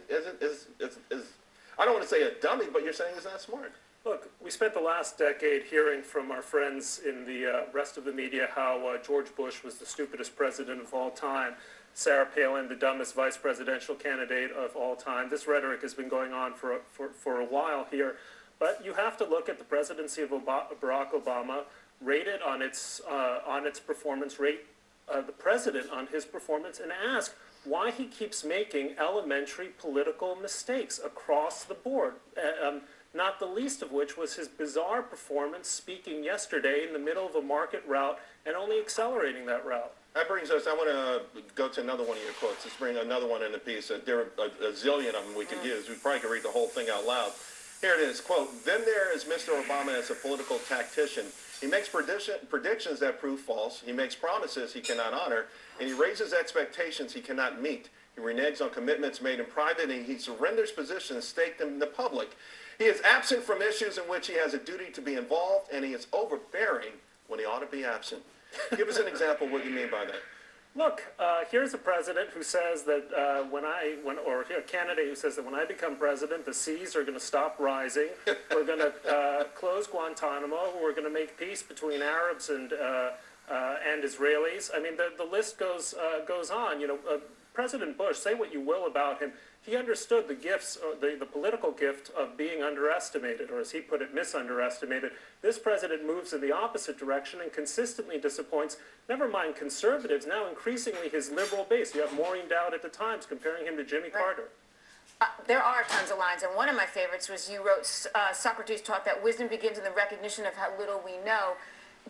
is I don't want to say a dummy, but you're saying he's not smart. Look, we spent the last decade hearing from our friends in the rest of the media how George Bush was the stupidest president of all time, Sarah Palin the dumbest vice presidential candidate of all time. This rhetoric has been going on for a while here, but you have to look at the presidency of Barack Obama, rate it on its performance, rate the president on his performance, and ask why he keeps making elementary political mistakes across the board. Not the least of which was his bizarre performance speaking yesterday in the middle of a market route and only accelerating that route. That brings us, I want to go to another one of your quotes. Let's bring another one in the piece. There are a zillion of them we could use. We probably could read the whole thing out loud. Here it is, quote, "Then there is Mr. Obama as a political tactician. He makes predictions that prove false. He makes promises he cannot honor, and he raises expectations he cannot meet. He reneges on commitments made in private, and he surrenders positions staked in the public. He is absent from issues in which he has a duty to be involved, and he is overbearing when he ought to be absent." Give us an example of what you mean by that. Look, here's a president who says that or a candidate who says that when I become president, the seas are going to stop rising. We're going to close Guantanamo. We're going to make peace between Arabs and Israelis. I mean, the list goes on. You know, President Bush, say what you will about him, he understood the gifts, the political gift of being underestimated, or as he put it, misunderestimated. This president moves in the opposite direction and consistently disappoints, never mind conservatives, now increasingly his liberal base. You have Maureen Dowd at the Times comparing him to Jimmy Carter. There are tons of lines, and one of my favorites was you wrote, Socrates taught that wisdom begins in the recognition of how little we know.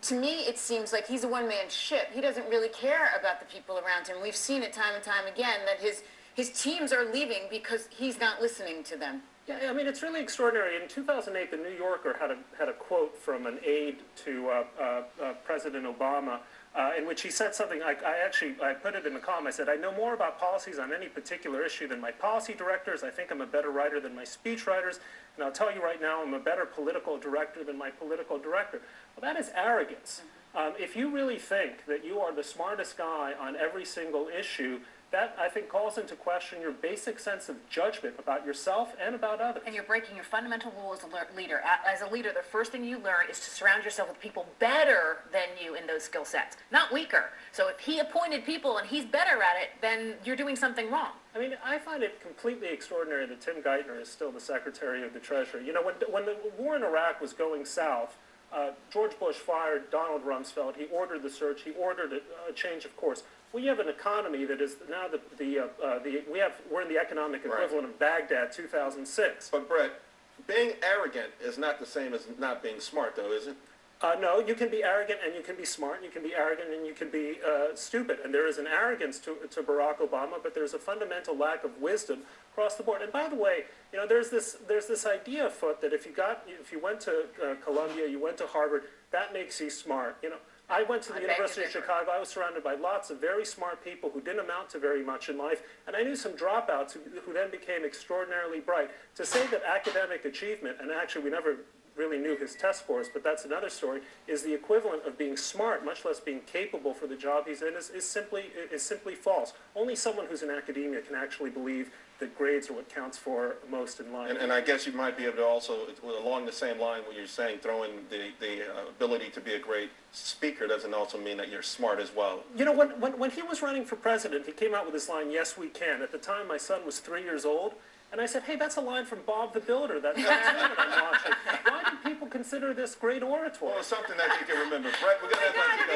To me, it seems like he's a one-man ship. He doesn't really care about the people around him. We've seen it time and time again that his teams are leaving because he's not listening to them. Yeah, I mean, it's really extraordinary. In 2008, the New Yorker had a quote from an aide to President Obama in which he said something. I put it in the column. I said, "I know more about policies on any particular issue than my policy directors. I think I'm a better writer than my speech writers. And I'll tell you right now, I'm a better political director than my political director." Well, that is arrogance. If you really think that you are the smartest guy on every single issue, that, I think, calls into question your basic sense of judgment about yourself and about others. And you're breaking your fundamental rule as a leader. As a leader, the first thing you learn is to surround yourself with people better than you in those skill sets, not weaker. So if he appointed people and he's better at it, then you're doing something wrong. I mean, I find it completely extraordinary that Tim Geithner is still the Secretary of the Treasury. You know, when the war in Iraq was going south, George Bush fired Donald Rumsfeld. He ordered the search. He ordered a change of course. We have an economy that is now we're in the economic equivalent of Baghdad 2006. But Brett, being arrogant is not the same as not being smart, though, is it? No, you can be arrogant and you can be smart, and you can be arrogant and you can be stupid. And there is an arrogance to Barack Obama, but there's a fundamental lack of wisdom across the board. And by the way, you know, there's this idea afoot that if you went to Columbia, you went to Harvard, that makes you smart. You know, I went to the University of Chicago. I was surrounded by lots of very smart people who didn't amount to very much in life, and I knew some dropouts who then became extraordinarily bright. To say that academic achievement, and actually we never really knew his test scores, but that's another story, is the equivalent of being smart, much less being capable for the job he's in, is simply false. Only someone who's in academia can actually believe that grades are what counts for most in life. And I guess you might be able to also, along the same line what you're saying, throw in the ability to be a great speaker doesn't also mean that you're smart as well. You know, when he was running for president, he came out with this line, "Yes, we can." At the time, my son was 3 years old. And I said, hey, that's a line from Bob the Builder. That's what I'm watching. Why do people consider this great oratory? Well, it's something that you can remember. Brett, we're going to have to go.